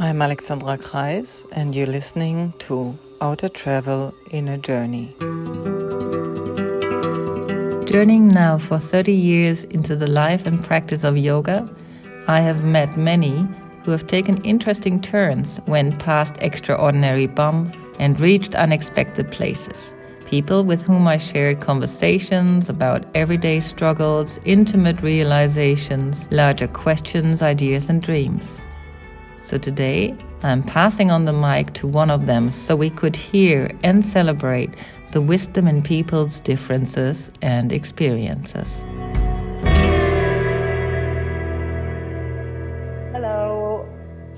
I'm Alexandra Kreis, and you're listening to Outer Travel in a Journey. Journeying now for 30 years into the life and practice of yoga, I have met many who have taken interesting turns, went past extraordinary bumps, and reached unexpected places. People with whom I shared conversations about everyday struggles, intimate realizations, larger questions, ideas, and dreams. So today, I'm passing on the mic to one of them so we could hear and celebrate the wisdom in people's differences and experiences. Hello,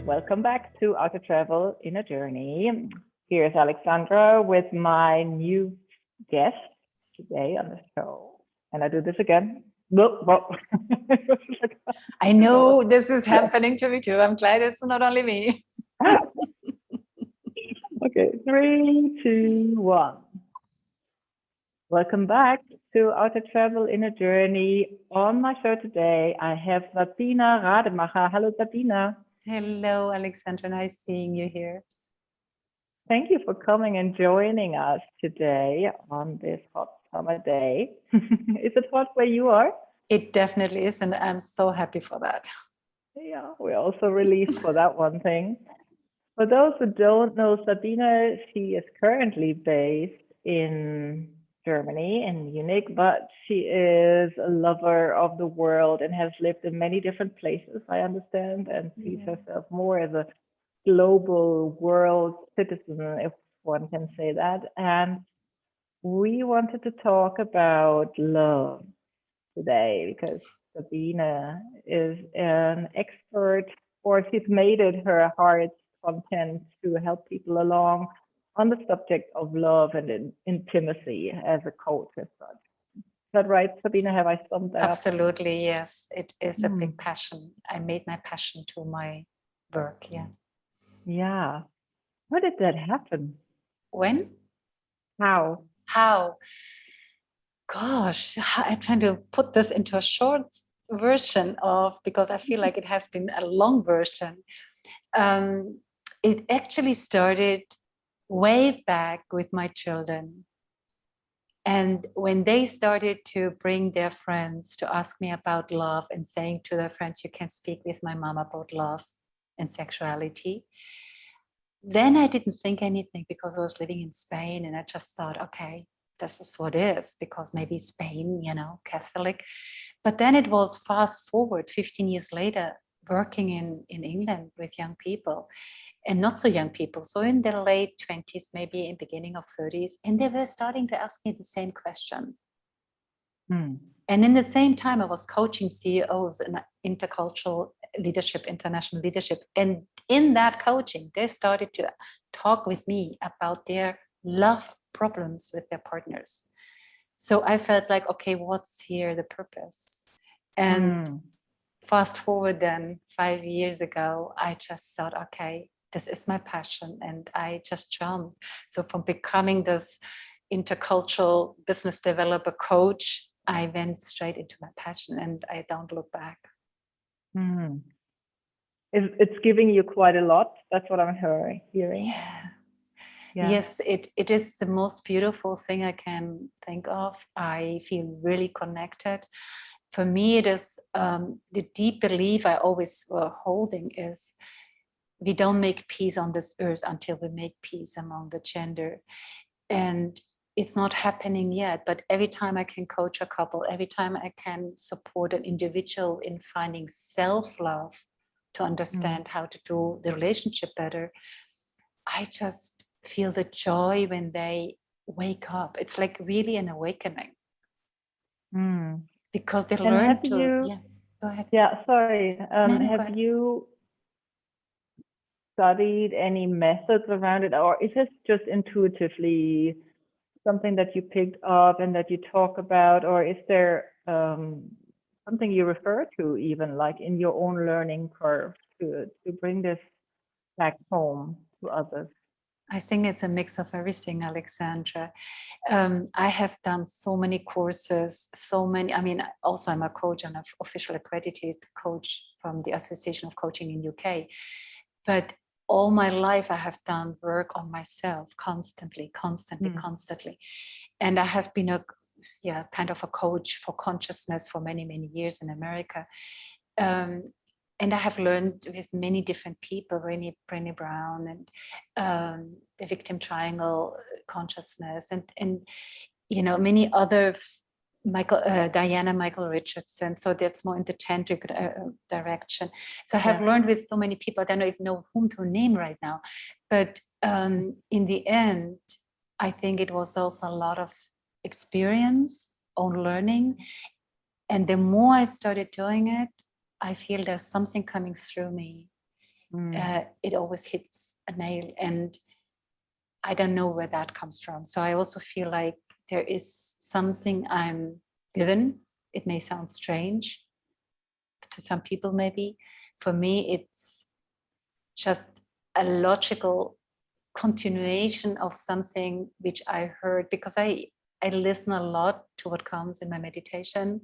welcome back to Outer Travel in a Journey. Here's Alexandra with my new guest today on the show. And I do this again. I know this is happening to me too. I'm glad it's not only me. Okay, 3, 2, 1. Welcome back to Outer Travel in a Journey. On my show today, I have Sabina Rademacher. Hello, Sabina. Hello, Alexandra. Nice seeing you here. Thank you for coming and joining us today on this hot summer day. Is it hot where you are? It definitely is, and I'm so happy for that. Yeah, we're also relieved for that one thing. For those who don't know Sabina, she is currently based in Germany, in Munich, but she is a lover of the world and has lived in many different places, I understand, and sees herself more as a global world citizen, if one can say that. And we wanted to talk about love today because Sabina is an expert, or she's made it her heart's content to help people along on the subject of love and intimacy as a coach as such. Is that right, Sabina? Have I summed that up? Absolutely, yes. It is a big passion. I made my passion to my work, yeah. Yeah. How did that happen? When? How? Gosh, I'm trying to put this into a short version because I feel like it has been a long version. It actually started way back with my children. And when they started to bring their friends to ask me about love and saying to their friends, you can speak with my mom about love and sexuality, then I didn't think anything because I was living in Spain and I just thought, okay, this is what it is, because maybe Spain, Catholic. But then it was fast forward 15 years later, working in England with young people. And not so young people, so in their late 20s, maybe in beginning of 30s, and they were starting to ask me the same question. And in the same time, I was coaching CEOs in intercultural leadership, international leadership. And in that coaching, they started to talk with me about their love problems with their partners. So I felt like, okay, what's here the purpose? And fast forward then 5 years ago, I just thought, okay, this is my passion, and I just jumped. So from becoming this intercultural business developer coach, I went straight into my passion and I don't look back. It's giving you quite a lot. That's what I'm hearing. Yeah. Yes, it is the most beautiful thing I can think of. I feel really connected. For me, it is the deep belief I always were holding is we don't make peace on this earth until we make peace among the gender. And it's not happening yet, but every time I can coach a couple, every time I can support an individual in finding self-love to understand how to do the relationship better, I just feel the joy when they wake up. It's like really an awakening. Because they learn to... Yes, go ahead. Yeah, sorry. Have you studied any methods around it, or is it just intuitively something that you picked up and that you talk about, or is there something you refer to even like in your own learning curve to bring this back home to others? I think it's a mix of everything, Alexandra. I have done so many courses, also I'm a coach and an official accredited coach from the Association of Coaching in UK. But all my life I have done work on myself constantly, constantly. And I have been a kind of a coach for consciousness for many, many years in America. And I have learned with many different people, Brené Brown and the victim triangle consciousness, and many other Diana Michael Richardson. So that's more in the tantric direction. So I have learned with so many people. I don't even know whom to name right now, but in the end, I think it was also a lot of experience, own learning, and the more I started doing it, I feel there's something coming through me. It always hits a nail, and I don't know where that comes from. So I also feel like there is something I'm given. It may sound strange to some people, maybe. For me, it's just a logical continuation of something which I heard, because I listen a lot to what comes in my meditation.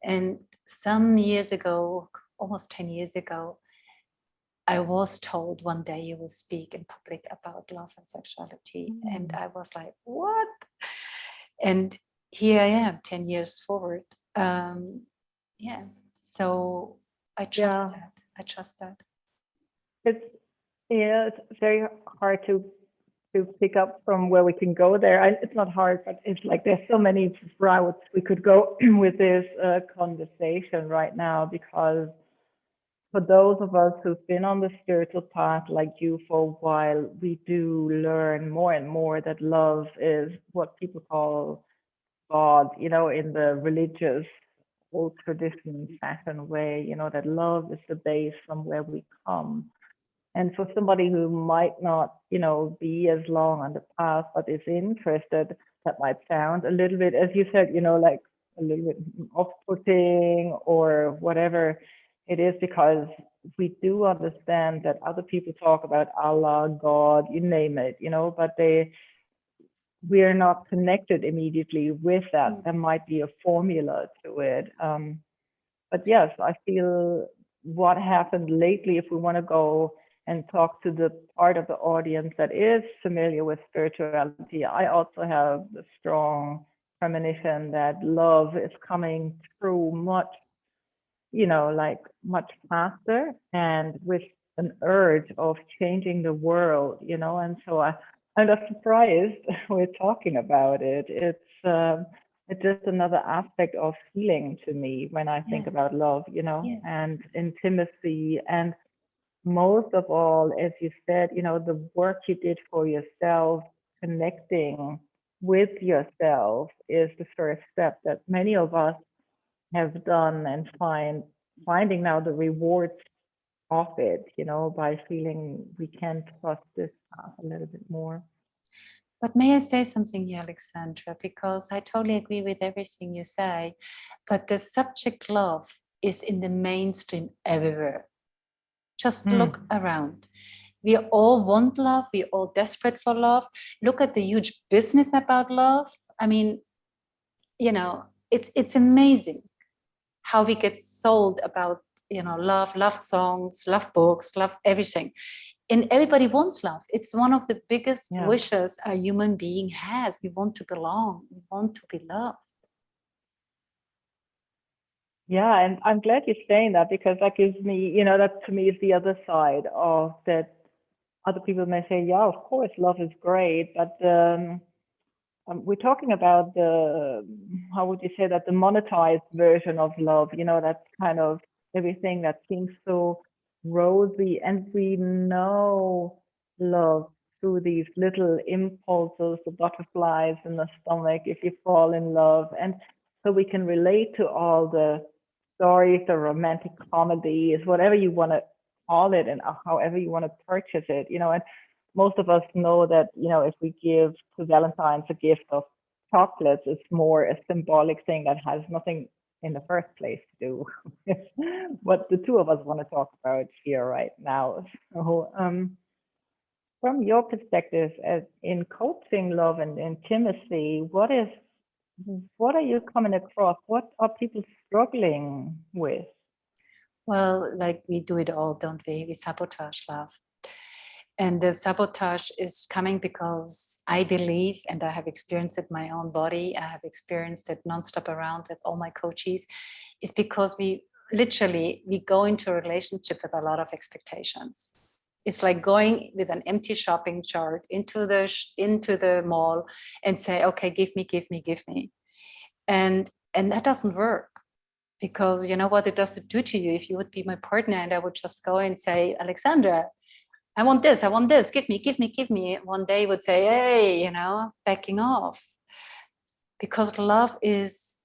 And some years ago, almost 10 years ago, I was told one day you will speak in public about love and sexuality. And I was like, what? And here I am 10 years forward. So I trust that. I trust that. It's very hard to pick up from where we can go there. It's not hard, but it's like there's so many routes we could go with this conversation right now, because for those of us who've been on the spiritual path like you for a while, we do learn more and more that love is what people call God, in the religious old tradition fashion way, that love is the base from where we come. And for somebody who might not, be as long on the path, but is interested, that might sound a little bit, as you said, like a little bit off-putting or whatever it is, because we do understand that other people talk about Allah, God, you name it, but we are not connected immediately with that. There might be a formula to it. But yes, I feel what happened lately, if we want to go and talk to the part of the audience that is familiar with spirituality, I also have the strong premonition that love is coming through much, like much faster, and with an urge of changing the world, and so I'm not surprised we're talking about it. It's just another aspect of healing to me when I think about love, and intimacy. And most of all, as you said, the work you did for yourself, connecting with yourself is the first step that many of us have done, and finding now the rewards of it, by feeling we can trust this path a little bit more. But may I say something here, Alexandra? Because I totally agree with everything you say, but the subject love is in the mainstream everywhere. Just look around. We all want love. We're all desperate for love. Look at the huge business about love. I mean, it's amazing how we get sold about, love songs, love books, love everything. And everybody wants love. It's one of the biggest wishes a human being has. We want to belong. We want to be loved. Yeah, and I'm glad you're saying that, because that gives me, that to me is the other side of that. Other people may say, yeah, of course, love is great, but we're talking about how would you say that, the monetized version of love, that kind of everything that seems so rosy, and we know love through these little impulses, the butterflies in the stomach if you fall in love. And so we can relate to all the stories, the romantic comedies, whatever you want to call it, and however you want to purchase it, and most of us know that, if we give to Valentine's a gift of chocolates, it's more a symbolic thing that has nothing in the first place to do with what the two of us want to talk about here right now. So, from your perspective, as in coaching love and intimacy, what are you coming across? What are people struggling with? Well, like we do it all, don't we? We sabotage love. And the sabotage is coming because I believe, and I have experienced it in my own body, I have experienced it nonstop around with all my coaches, is because we go into a relationship with a lot of expectations. It's like going with an empty shopping chart into the mall and say, okay, give me. And that doesn't work, because you know what it does do to you. If you would be my partner and I would just go and say, Alexandra, I want this, give me. One day would say, hey, backing off. Because love is,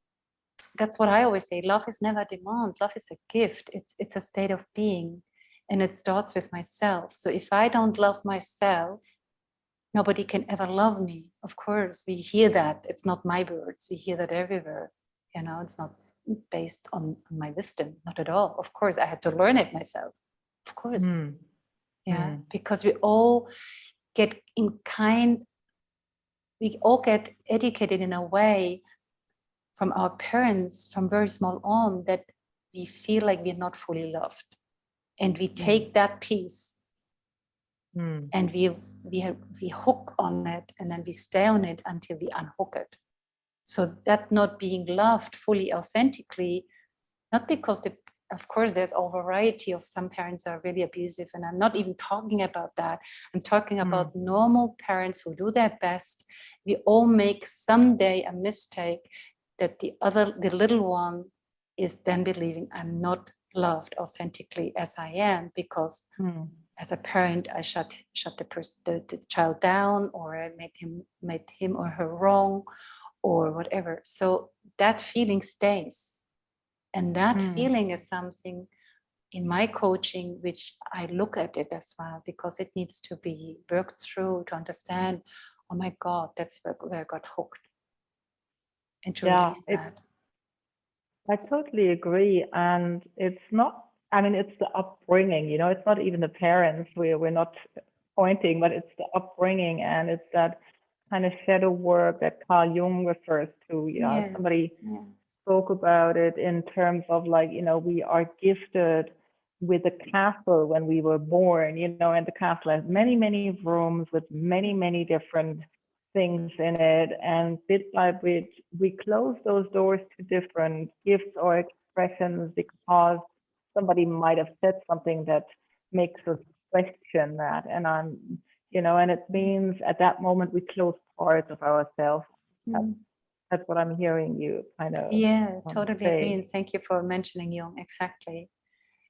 that's what I always say, love is never demand. Love is a gift. It's a state of being. And it starts with myself. So if I don't love myself, nobody can ever love me. Of course, we hear that. It's not my words. We hear that everywhere. It's not based on my wisdom, not at all. Of course, I had to learn it myself. Of course. Yeah, because we all get educated in a way from our parents from very small on that we feel like we're not fully loved. And we take that piece and we hook on it, and then we stay on it until we unhook it. So that not being loved fully authentically, not because of course there's a variety of, some parents are really abusive, and I'm not even talking about that. I'm talking about normal parents who do their best. We all make someday a mistake that the little one is then believing I'm not loved authentically as I am, because as a parent I shut the child down, or I made him or her wrong, or whatever. So that feeling stays. And that feeling is something in my coaching, which I look at it as well, because it needs to be worked through to understand, oh my God, that's where I got hooked. And to release that. I totally agree. And it's not, it's the upbringing, it's not even the parents. We're not pointing, but it's the upbringing, and it's that kind of shadow work that Carl Jung refers to. Somebody spoke about it in terms of we are gifted with a castle when we were born, and the castle has many, many rooms with many, many different things in it. And bit by bit, we close those doors to different gifts or expressions because somebody might have said something that makes us question that. And and it means at that moment we close parts of ourselves. That's what I'm hearing you kind of totally say. agree. And thank you for mentioning Jung. Exactly.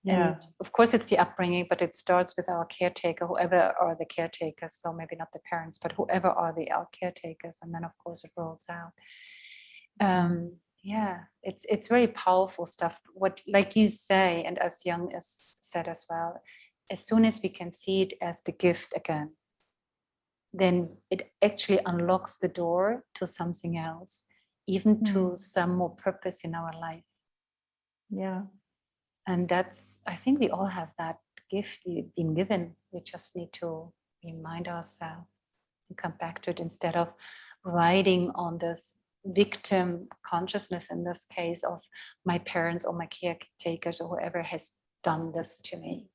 And of course it's the upbringing, but it starts with our caretaker, whoever are the caretakers. So maybe not the parents, but whoever are our caretakers. And then of course it rolls out. It's very powerful stuff. What, like you say, and as Jung has said as well, as soon as we can see it as the gift again, then it actually unlocks the door to something else, even to some more purpose in our life. And that's, I think we all have that gift we've been given. We just need to remind ourselves and come back to it, instead of riding on this victim consciousness, in this case of my parents or my caretakers or whoever has done this to me.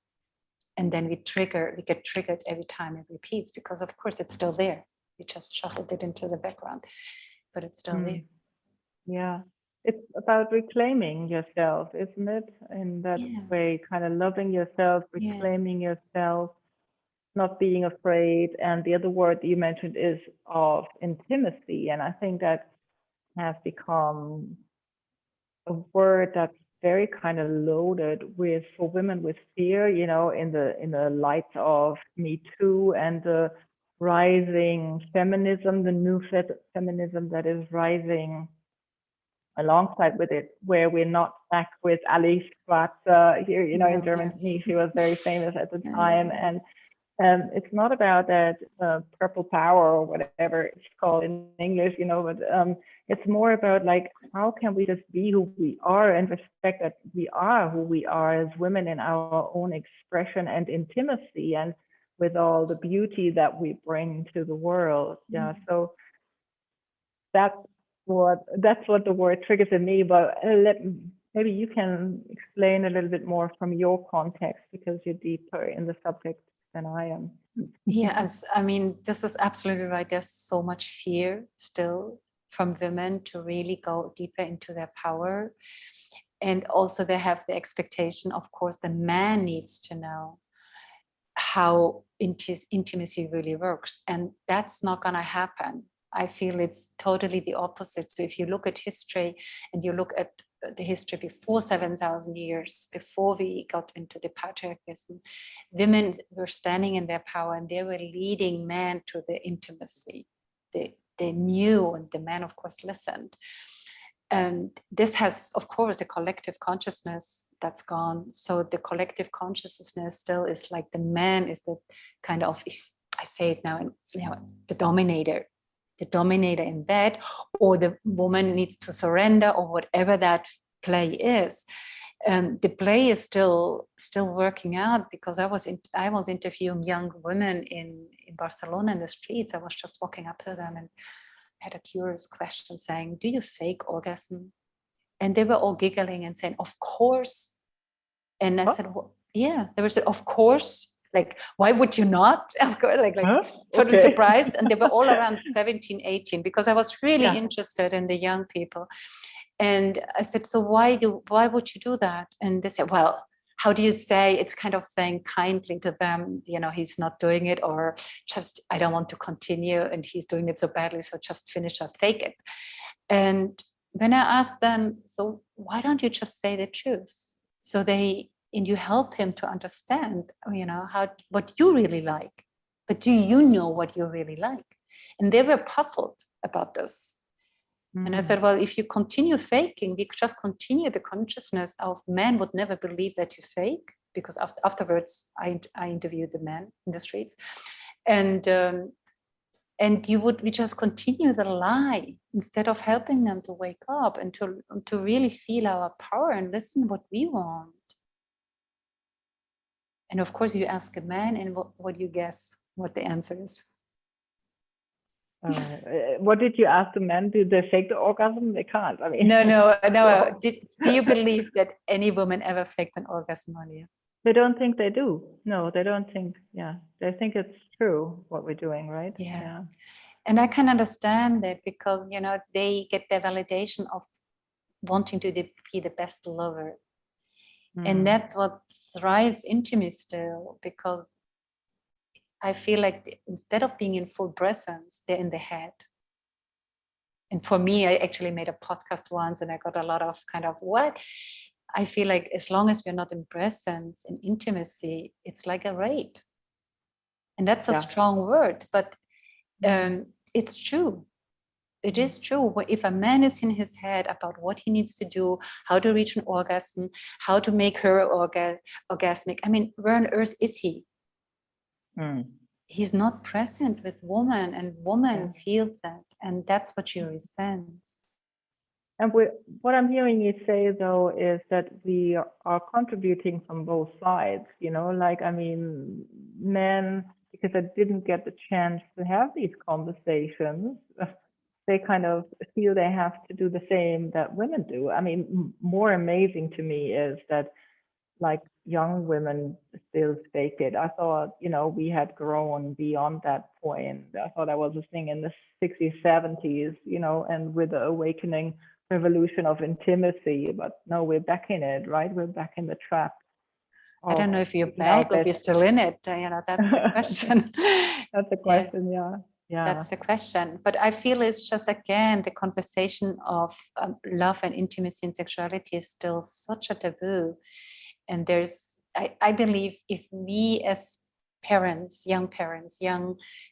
And then we get triggered every time it repeats, because of course it's still there. We just shuffled it into the background, but it's still there. Yeah. It's about reclaiming yourself, isn't it? In that way, kind of loving yourself, reclaiming yourself, not being afraid. And the other word you mentioned is of intimacy. And I think that has become a word that's very kind of loaded for women with fear, in the light of Me Too and the rising feminism, the new feminism that is rising alongside with it, where we're not back with Alice Schwarzer here, in Germany. She was very famous at the time. And it's not about that purple power or whatever it's called in English, but it's more about how can we just be who we are and respect that we are who we are as women in our own expression and intimacy, and with all the beauty that we bring to the world. So that's what the word triggers in me. But maybe you can explain a little bit more from your context, because you're deeper in the subject. than I am. Yeah, I mean, this is absolutely right. There's so much fear still from women to really go deeper into their power. And also they have the expectation, of course, the man needs to know how intimacy really works. And that's not going to happen. I feel it's totally the opposite. So if you look at history and you look at the history before 7,000 years, before we got into the patriarchism, women were standing in their power and they were leading men to the intimacy. They knew, and the man, of course, listened. And this has, of course, the collective consciousness that's gone. So the collective consciousness still is like the man is the kind of, I say it now, the dominator in bed, or the woman needs to surrender, or whatever that play is. The play is still working out, because I was interviewing young women in Barcelona in the streets. I was just walking up to them and had a curious question saying, do you fake orgasm? And they were all giggling and saying, of course. And I said, well, yeah. They were saying, of course. Like, why would you not? like totally surprised. And they were all around 17, 18, because I was really interested in the young people. And I said, so why would you do that? And they said, well, how do you say, it's kind of saying kindly to them, he's not doing it, or just, I don't want to continue and he's doing it so badly, so just finish or fake it. And when I asked them, so why don't you just say the truth? So you help him to understand, what you really like. But do you know what you really like? And they were puzzled about this. And I said, well, if you continue faking, we just continue the consciousness of men would never believe that you fake, because afterwards I interviewed the men in the streets, and we just continue the lie instead of helping them to wake up and to really feel our power and listen what we want. And of course, you ask a man, and what do you guess what the answer is? What did you ask the men? Do they fake the orgasm? They can't. I mean, no. Do you believe that any woman ever faked an orgasm on you? They don't think they do. No, they don't think. Yeah, they think it's true what we're doing, right? Yeah. And I can understand that, because they get their validation of wanting to be the best lover, and that's what thrives intimacy still, because I feel like instead of being in full presence, they're in the head. And for me, I actually made a podcast once and I got a lot of kind of what? I feel like as long as we're not in presence, in intimacy, it's like a rape. And that's a strong word, but it's true. It is true. If a man is in his head about what he needs to do, how to reach an orgasm, how to make her orgasmic, I mean, where on earth is he? He's not present with woman, and woman feels that, and that's what she resents. And what I'm hearing you say, though, is that we are contributing from both sides, I mean, men, because I didn't get the chance to have these conversations, they kind of feel they have to do the same that women do. I mean, more amazing to me is that like young women still fake it. I thought, we had grown beyond that point. I thought I was a thing in the 60s, 70s, and with the awakening revolution of intimacy. But no, we're back in it, right? We're back in the trap. I don't know if you're back or if you're still in it. That's the question. That's the question, yeah. That's the question. But I feel it's just, again, the conversation of love and intimacy and sexuality is still such a taboo. And I believe if we as parents, young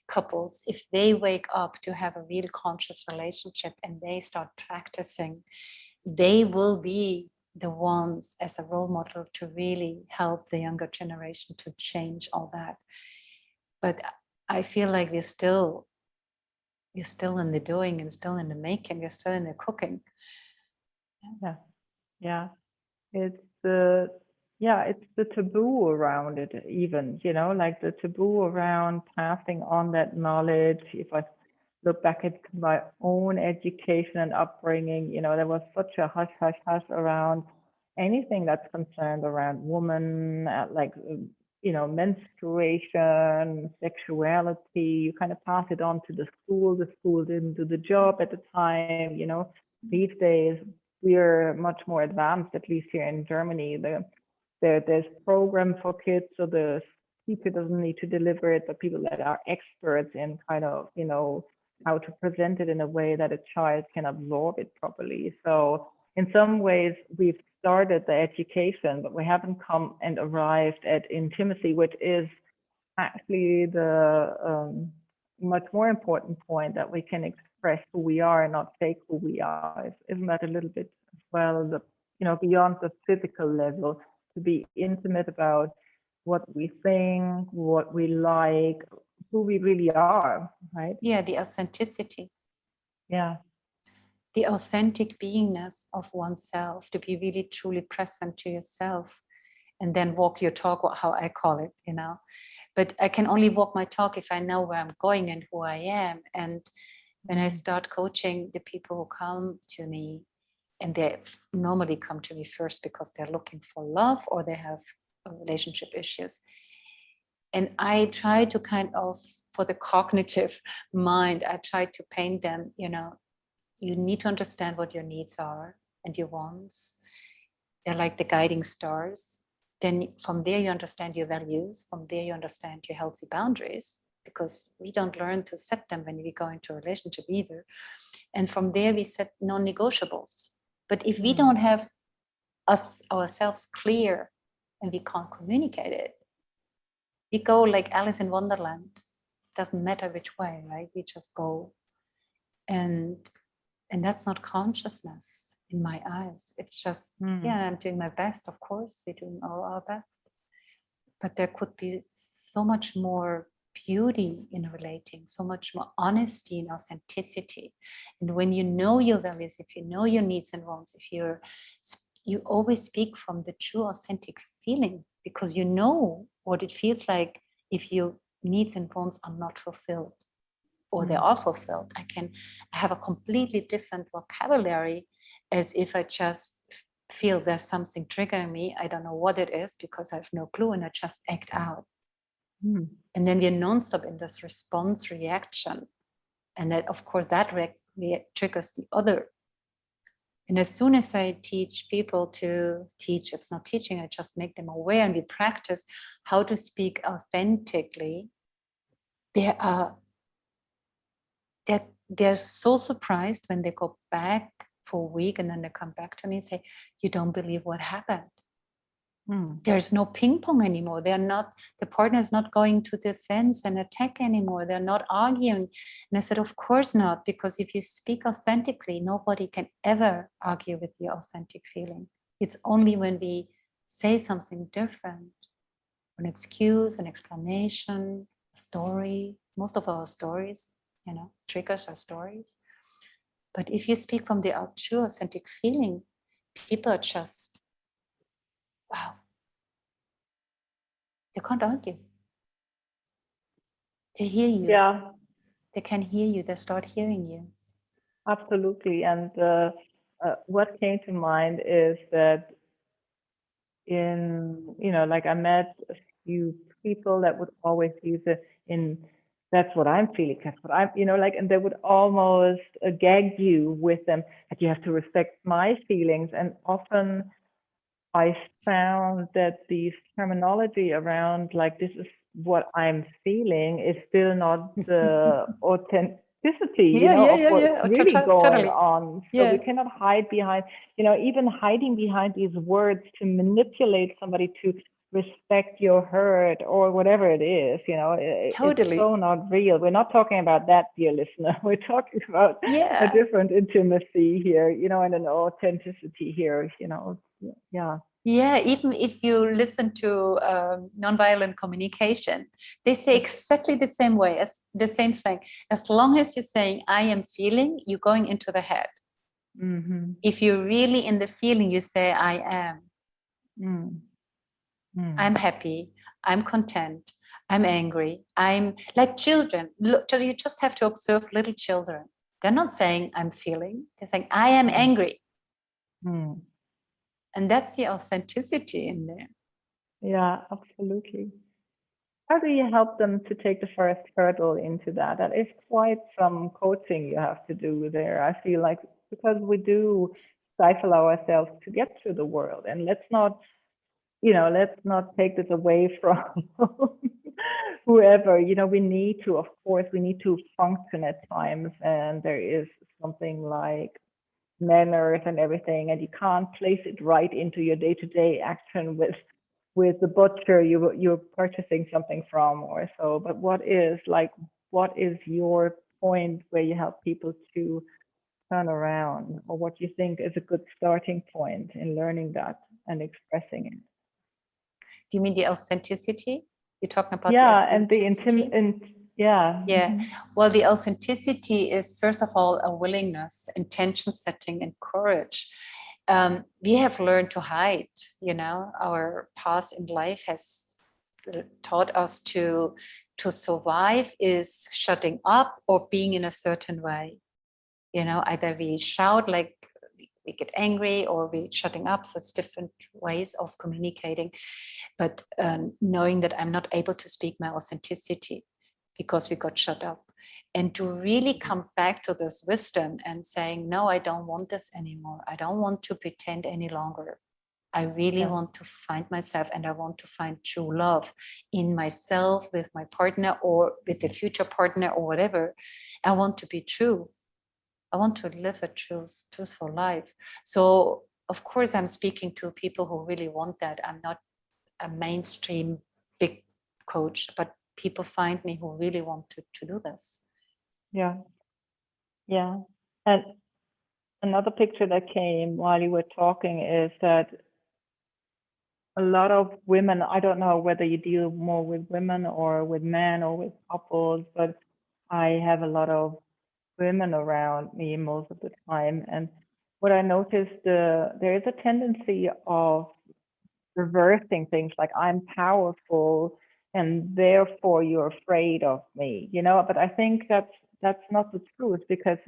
couples, if they wake up to have a real conscious relationship and they start practicing, they will be the ones as a role model to really help the younger generation to change all that. But I feel like we're still in the doing and still in the making, we're still in the cooking. Yeah. It's the taboo around it, even, like the taboo around passing on that knowledge. If I look back at my own education and upbringing, there was such a hush around anything that's concerned around woman, like menstruation, sexuality, you kind of pass it on to the school didn't do the job at the time, these days we're much more advanced, at least here in Germany. There's program for kids, so the teacher doesn't need to deliver it, but people that are experts in kind of, how to present it in a way that a child can absorb it properly. So in some ways, we've started the education, but we haven't come and arrived at intimacy, which is actually the much more important point, that we can express who we are and not fake who we are. Isn't that a little bit as well, beyond the physical level, to be intimate about what we think, what we like, who we really are, right? Yeah, the authenticity. Yeah. The authentic beingness of oneself, to be really truly present to yourself, and then walk your talk, or how I call it, But I can only walk my talk if I know where I'm going and who I am. And when I start coaching the people who come to me, and they normally come to me first because they're looking for love or they have relationship issues. And I try to kind of, for the cognitive mind, I try to paint them, you need to understand what your needs are and your wants. They're like the guiding stars. Then from there, you understand your values. From there, you understand your healthy boundaries, because we don't learn to set them when we go into a relationship either. And from there, we set non-negotiables. But if we don't have ourselves clear and we can't communicate it, we go like Alice in Wonderland. It doesn't matter which way, right? We just go. And that's not consciousness in my eyes. It's just, yeah, I'm doing my best. Of course, we're doing all our best. But there could be so much more beauty in relating, so much more honesty and authenticity. And when you know your values, if you know your needs and wants, if you always speak from the true authentic feeling, because you know what it feels like if your needs and wants are not fulfilled, or they are fulfilled. I have a completely different vocabulary, as if I just feel there's something triggering me. I don't know what it is because I have no clue, and I just act out. And then we're nonstop in this response reaction. And that, of course, that triggers the other. And as soon as I teach people to teach, it's not teaching, I just make them aware, and we practice how to speak authentically. They're so surprised when they go back for a week, and then they come back to me and say, you don't believe what happened. There's no ping pong anymore. The partner is not going to defense and attack anymore. They're not arguing. And I said, of course not, because if you speak authentically, nobody can ever argue with your authentic feeling. It's only when we say something different, an excuse, an explanation, a story. Most of our stories, triggers our stories. But if you speak from the true authentic feeling, people are just, wow, they can't argue. They hear you. Yeah. They can hear you. They start hearing you. Absolutely. And what came to mind is that I met a few people that would always use it in, that's what I'm feeling, that's what I'm, and they would almost gag you with them, that you have to respect my feelings. And often I found that these terminology around, like, this is what I'm feeling, is still not the authenticity, of what's really going on. So we cannot hide behind, even hiding behind these words to manipulate somebody to respect your hurt or whatever it is, it's so not real. We're not talking about that, dear listener. We're talking about a different intimacy here, and an authenticity here, Yeah, even if you listen to nonviolent communication, they say exactly the same way, as the same thing. As long as you're saying, I am feeling, you're going into the head. If you're really in the feeling, you say, I am. I'm happy. I'm content. I'm angry. I'm like children. Look, you just have to observe little children. They're not saying, I'm feeling. They're saying, I am angry. And that's the authenticity in there. Yeah, absolutely. how do you help them to take the first hurdle into that? That is quite some coaching you have to do there. I feel like, because we do stifle ourselves to get through the world, and let's not take this away from whoever. We need to, of course, we need to function at times, and there is something like manners and everything, and you can't place it right into your day-to-day action with the butcher you're purchasing something from or so. But what is your point where you help people to turn around, or what you think is a good starting point in learning that and expressing it? Do you mean the authenticity? You're talking about the Yeah, and the authenticity? yeah. Yeah. Well, the authenticity is, first of all, a willingness, intention setting, and courage. We have learned to hide. Our past in life has taught us to survive is shutting up or being in a certain way. Either we shout, like we get angry, or we shutting up. So it's different ways of communicating. But knowing that I'm not able to speak my authenticity because we got shut up, and to really come back to this wisdom and saying, no, I don't want this anymore. I don't want to pretend any longer. I really want to find myself, and I want to find true love in myself, with my partner, or with the future partner, or whatever. I want to be true. I want to live a truthful life. So, of course, I'm speaking to people who really want that. I'm not a mainstream big coach, but people find me who really want to do this. Yeah. And another picture that came while you were talking is that a lot of women, I don't know whether you deal more with women or with men or with couples, but I have a lot of women around me most of the time. And what I noticed, there is a tendency of reversing things, like I'm powerful and therefore you're afraid of me, but I think that's not the truth, because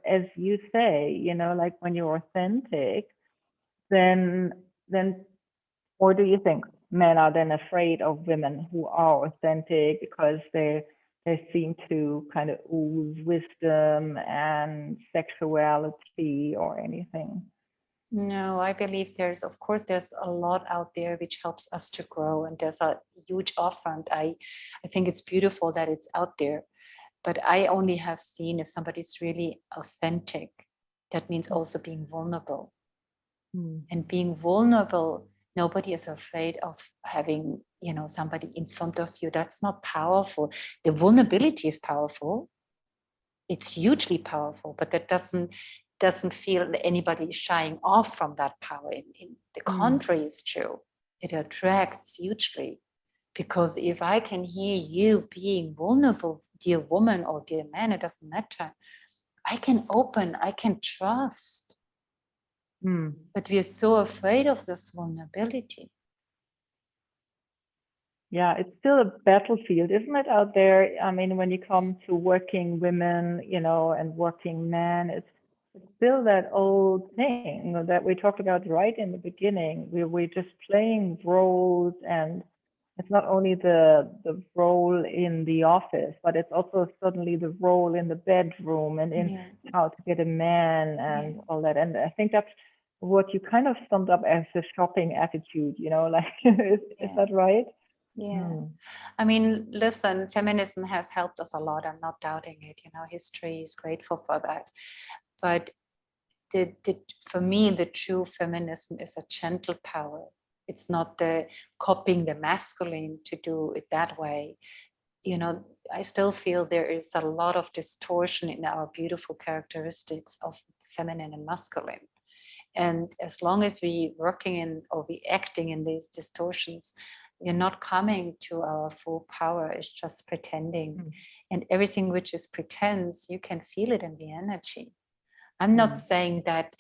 as you say, like when you're authentic, then or do you think men are then afraid of women who are authentic because they seem to kind of ooze wisdom and sexuality or anything? No, I believe there's a lot out there which helps us to grow, and there's a huge offering. I think it's beautiful that it's out there, but I only have seen if somebody's really authentic, that means also being vulnerable. And being vulnerable, nobody is afraid of having, somebody in front of you. That's not powerful. The vulnerability is powerful. It's hugely powerful, but that doesn't feel that anybody is shying off from that power. In the contrary is true. It attracts hugely, because if I can hear you being vulnerable, dear woman or dear man, it doesn't matter. I can open, I can trust. But we are so afraid of this vulnerability. Yeah, it's still a battlefield, isn't it, out there? I mean, when you come to working women, and working men, it's still that old thing that we talked about right in the beginning. We're just playing roles, and it's not only the role in the office, but it's also suddenly the role in the bedroom and in how to get a man and all that. And I think that's what you kind of summed up as the shopping attitude, like, is that right? Yeah. I mean, listen, feminism has helped us a lot. I'm not doubting it. History is grateful for that. But for me, the true feminism is a gentle power. It's not the copying the masculine to do it that way. I still feel there is a lot of distortion in our beautiful characteristics of feminine and masculine. And as long as we working in, or we acting in these distortions, we're not coming to our full power. It's just pretending. And everything which is pretense, you can feel it in the energy. I'm not saying that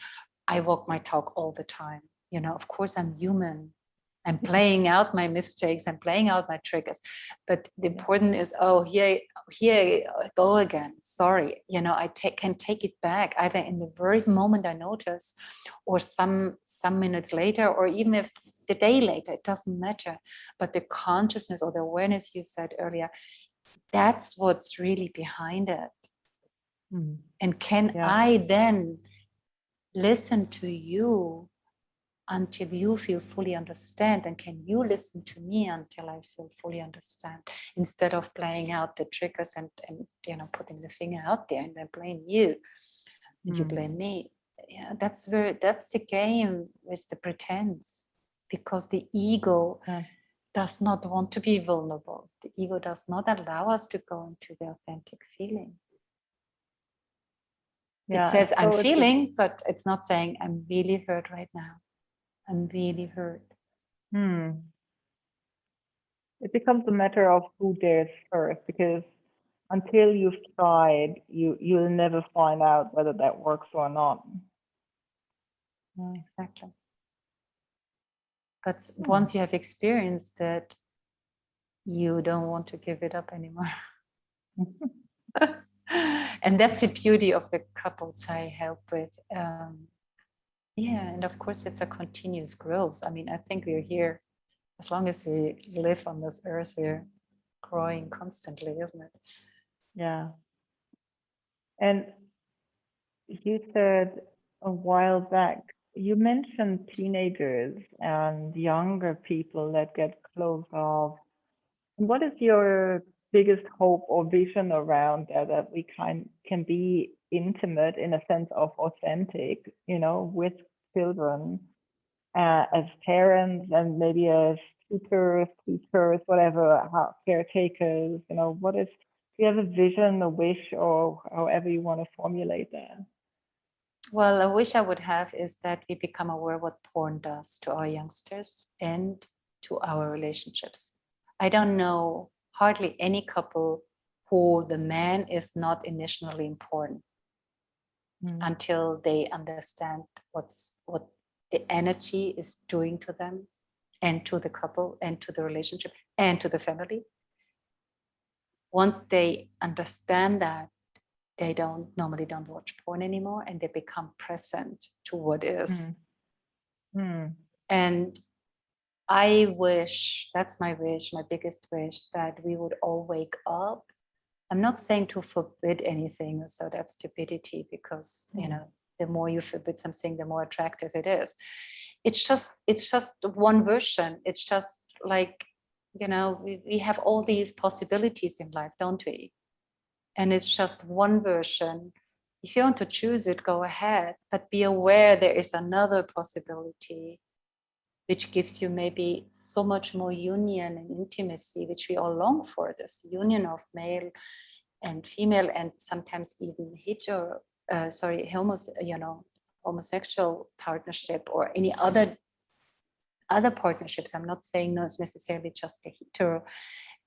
I walk my talk all the time. Of course I'm human. I'm playing out my mistakes. I'm playing out my triggers. But the important is, oh, here I go again. Sorry, I can take it back either in the very moment I notice, or some minutes later, or even if it's the day later. It doesn't matter. But the consciousness or the awareness you said earlier, that's what's really behind it. And can I then listen to you until you feel fully understand, and can you listen to me until I feel fully understand, instead of playing out the triggers and putting the finger out there and then blame you and you blame me. That's the game with the pretense, because the ego does not want to be vulnerable. The ego does not allow us to go into the authentic feeling. It says I'm feeling, but it's not saying I'm really hurt right now. I'm really hurt. It becomes a matter of who dares first, because until you've tried, you'll never find out whether that works or not. Exactly. But once you have experienced that, you don't want to give it up anymore. And that's the beauty of the couples I help with. And of course, it's a continuous growth. I mean, I think we're here, as long as we live on this earth, we're growing constantly, isn't it? Yeah. And you said a while back, you mentioned teenagers and younger people that get closed off. And what is your biggest hope or vision around that we can be intimate in a sense of authentic, with children, as parents and maybe as tutors, teachers, whatever, caretakers, do you have a vision, a wish, or however you want to formulate that? Well, a wish I would have is that we become aware what porn does to our youngsters and to our relationships. I don't know hardly any couple who the man is not initially important until they understand what the energy is doing to them and to the couple and to the relationship and to the family. Once they understand that, they normally don't watch porn anymore, and they become present to what is. And I wish, that's my wish, my biggest wish, that we would all wake up. I'm not saying to forbid anything, so that's stupidity, because the more you forbid something, the more attractive it is. It's just one version. It's just like, we have all these possibilities in life, don't we? And it's just one version. If you want to choose it, go ahead, but be aware there is another possibility which gives you maybe so much more union and intimacy, which we all long for, this union of male and female, and sometimes even homosexual partnership, or any other partnerships. I'm not saying no, it's necessarily just the hetero,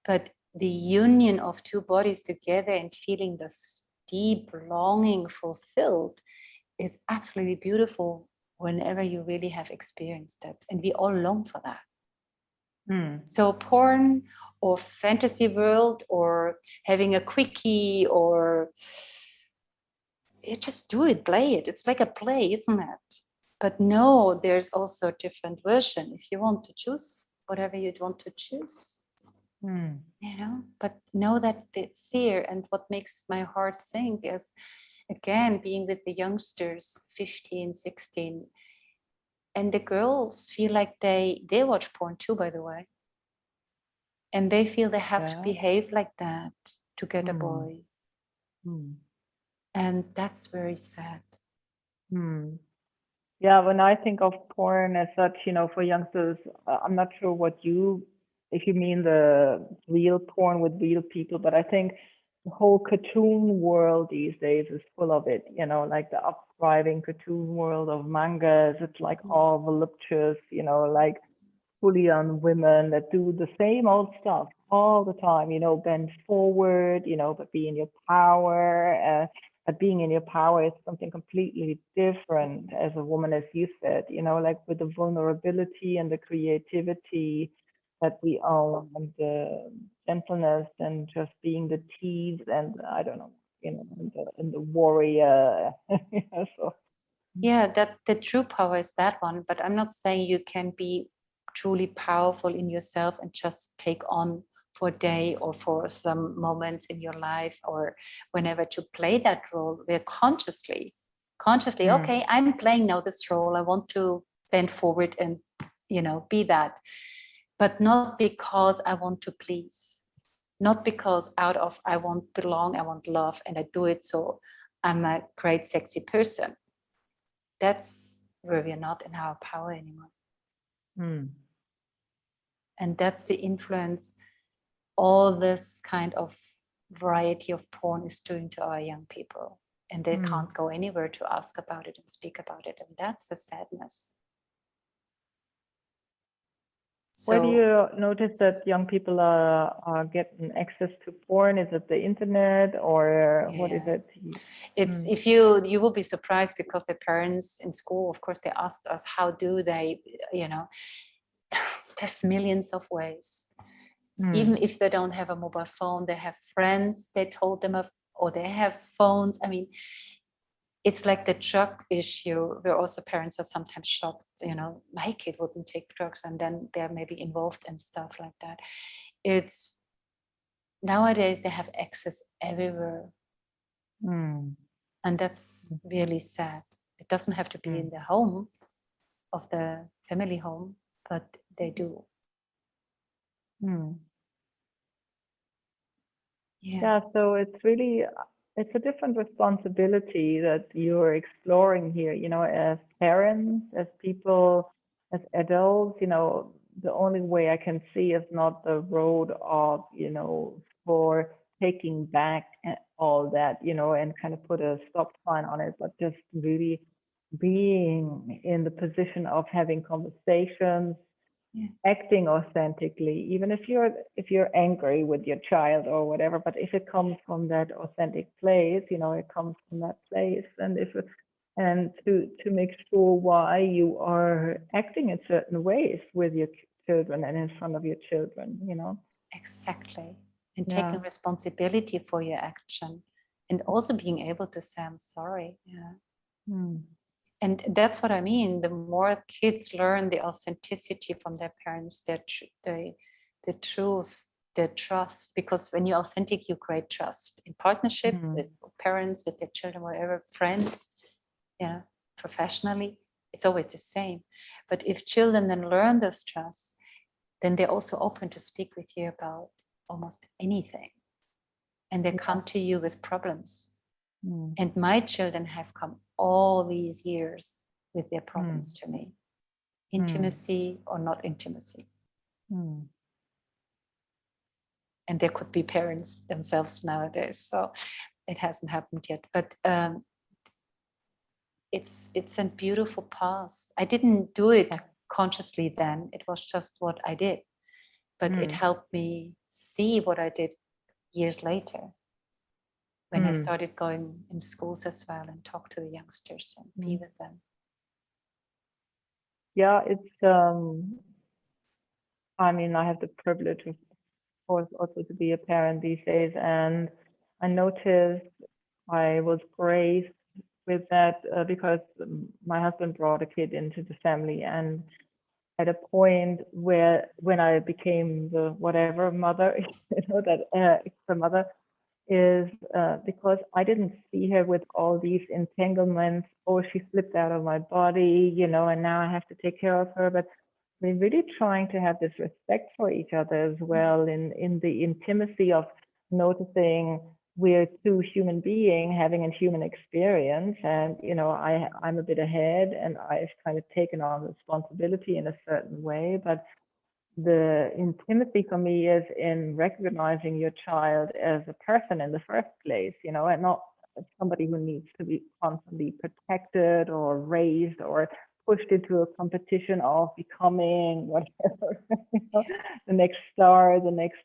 but the union of two bodies together and feeling this deep longing fulfilled is absolutely beautiful whenever you really have experienced it. And we all long for that. So porn or fantasy world or having a quickie, or you just do it, play it. It's like a play, isn't it? But no, there's also a different version. If you want to choose whatever you'd want to choose, but know that it's here. And what makes my heart sing is, again, being with the youngsters, 15, 16, and the girls feel like they watch porn too, by the way. And they feel they have to behave like that to get a boy. And that's very sad. Yeah, when I think of porn as such, for youngsters, I'm not sure if you mean the real porn with real people, but I think the whole cartoon world these days is full of it, like the upthriving cartoon world of mangas. It's like all voluptuous, like fully on women that do the same old stuff all the time, bend forward, but be in your power. But being in your power is something completely different as a woman, as you said, like with the vulnerability and the creativity that we own, and the gentleness, and just being the tease, and I don't know, and the warrior. So Yeah, that the true power is that one. But I'm not saying you can be truly powerful in yourself and just take on for a day or for some moments in your life or whenever to play that role. We're consciously, okay, I'm playing now this role. I want to bend forward and be that, but not because I want to please, not because out of I want belong, I want love, and I do it so I'm a great sexy person. That's where we're not in our power anymore. And that's the influence all this kind of variety of porn is doing to our young people. And they can't go anywhere to ask about it and speak about it. And that's the sadness. Where do you notice that young people are getting access to porn? Is it the internet, or what is it? It's if you will be surprised, because the parents in school, of course, they asked us, how do they, there's millions of ways. Even if they don't have a mobile phone, they have friends they told them of, or they have phones. I mean, it's like the drug issue where also parents are sometimes shocked, my kid wouldn't take drugs, and then they're maybe involved in stuff like that. It's nowadays they have access everywhere. And that's really sad. It doesn't have to be in the home of the family home, but they do. Yeah, so it's a different responsibility that you're exploring here, as parents, as people, as adults. The only way I can see is not the road of, for taking back all that, and kind of put a stop sign on it, but just really being in the position of having conversations, acting authentically, even if you're angry with your child or whatever, but if it comes from that authentic place, it comes from that place, and to make sure why you are acting in certain ways with your children and in front of your children. Exactly. And taking responsibility for your action, and also being able to say, I'm sorry. And that's what I mean. The more kids learn the authenticity from their parents, the truth, the trust, because when you're authentic, you create trust in partnership with parents, with their children, wherever, friends, professionally, it's always the same. But if children then learn this trust, then they're also open to speak with you about almost anything. And they come to you with problems. And my children have come all these years with their problems to me. Intimacy or not intimacy. And there could be parents themselves nowadays. So it hasn't happened yet. But it's a beautiful path. I didn't do it consciously then. It was just what I did. But it helped me see what I did years later, when I started going in schools as well and talk to the youngsters and be with them. Yeah, it's I mean, I have the privilege, of course, also to be a parent these days, and I noticed I was graced with that because my husband brought a kid into the family, and at a point where when I became the whatever mother, that extra mother, is because I didn't see her with all these entanglements. Oh, she slipped out of my body, and now I have to take care of her. But we're really trying to have this respect for each other as well, in the intimacy of noticing we're two human beings having a human experience, and I'm a bit ahead, and I've kind of taken on responsibility in a certain way, but the intimacy for me is in recognizing your child as a person in the first place, and not somebody who needs to be constantly protected or raised or pushed into a competition of becoming whatever, the next star, the next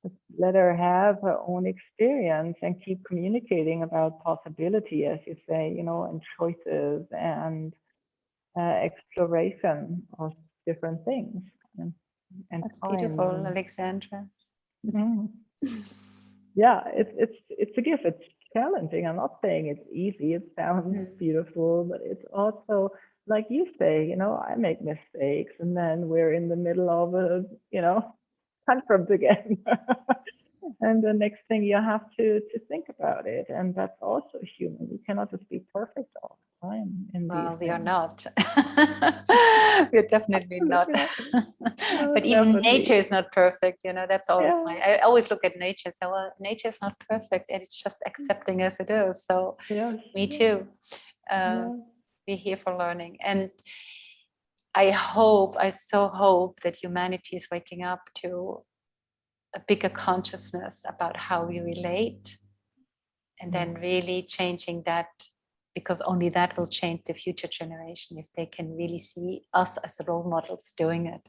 Just let her have her own experience and keep communicating about possibility, as you say, and choices and exploration of different things and That's time. beautiful, Alexandra. Mm. Yeah, it's a gift. It's challenging. I'm not saying it's easy. It sounds beautiful, but it's also like you say, I make mistakes, and then we're in the middle of a, tantrums again. And the next thing you have to think about it, and that's also human. You cannot just be perfect all the time in these Well, we are things. not. We're definitely not. Absolutely not. No, But even definitely. nature is not perfect. That's always Yeah. I always look at nature. So, well, nature is not perfect, and it's just accepting as it is. So, Yes. me too. Yeah. We're here for learning, and I so hope that humanity is waking up to a bigger consciousness about how we relate, and then really changing that, because only that will change the future generation if they can really see us as role models doing it.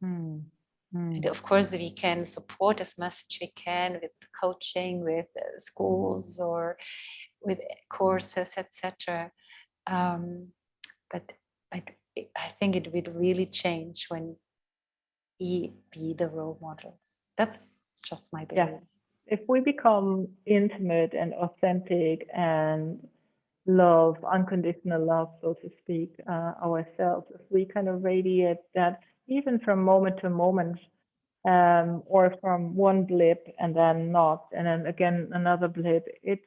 And of course, we can support as much as we can with coaching, with schools, or with courses, etc. But I think it will really change when we be the role models. That's just my belief. Yeah. If we become intimate and authentic and love, unconditional love, so to speak, ourselves, if we kind of radiate that even from moment to moment, or from one blip and then not, and then again another blip, it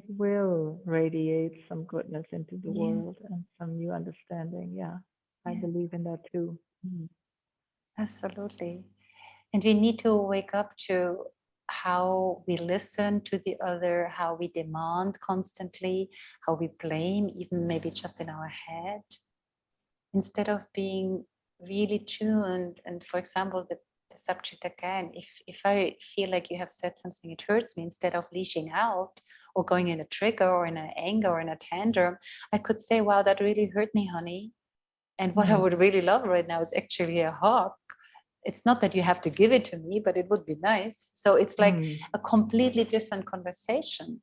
will radiate some goodness into the world and some new understanding. Yeah, I believe in that too. Absolutely. And we need to wake up to how we listen to the other, how we demand constantly, how we blame, even maybe just in our head, instead of being really tuned. And for example, the subject again, if I feel like you have said something, it hurts me, instead of leashing out or going in a trigger or in an anger or in a tantrum, I could say, wow, that really hurt me, honey. And what I would really love right now is actually a hug. It's not that you have to give it to me, but it would be nice. So it's like a completely different conversation.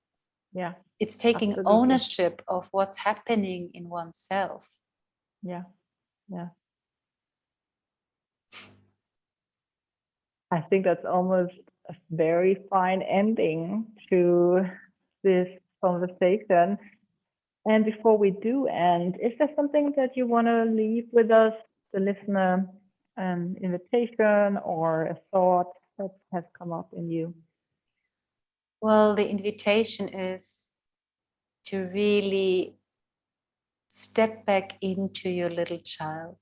Yeah. It's taking Absolutely. ownership of what's happening in oneself. Yeah. Yeah. I think that's almost a very fine ending to this conversation. And before we do end, is there something that you want to leave with us, the listener, an invitation or a thought that has come up in you? Well, the invitation is to really step back into your little child,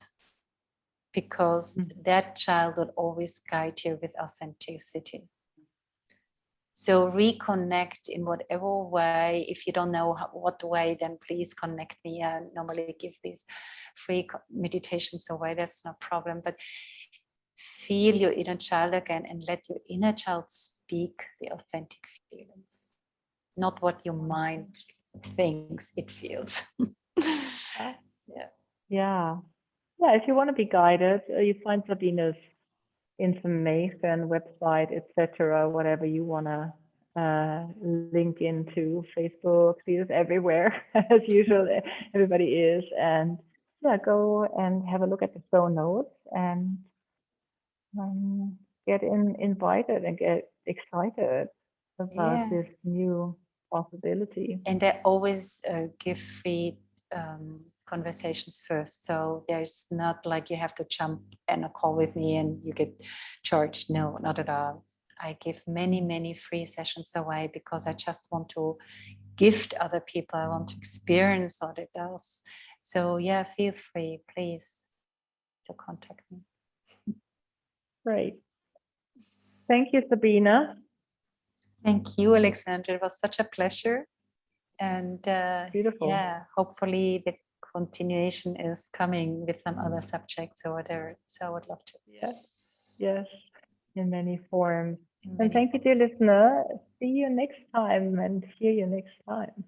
because that child will always guide you with authenticity. So reconnect in whatever way. If you don't know what way, then please connect me. I normally give these free meditations away. That's no problem. But feel your inner child again and let your inner child speak the authentic feelings, not what your mind thinks it feels. Yeah. If you want to be guided, you find Sabina's information, website, etc., whatever you want to link into. Facebook, she is everywhere as usual. Everybody is, and go and have a look at the show notes and get invited and get excited about this new possibility. And I always give free conversations first. So there's not like you have to jump in a call with me and you get charged. No, not at all. I give many, many free sessions away because I just want to gift other people. I want to experience what it does. So feel free, please, to contact me. Great. Thank you, Sabina. Thank you, Alexandra. It was such a pleasure. And beautiful. Hopefully the continuation is coming with some other subjects or whatever. So I would love to. Yes, in many forms. And thank you, dear listener. See you next time and hear you next time.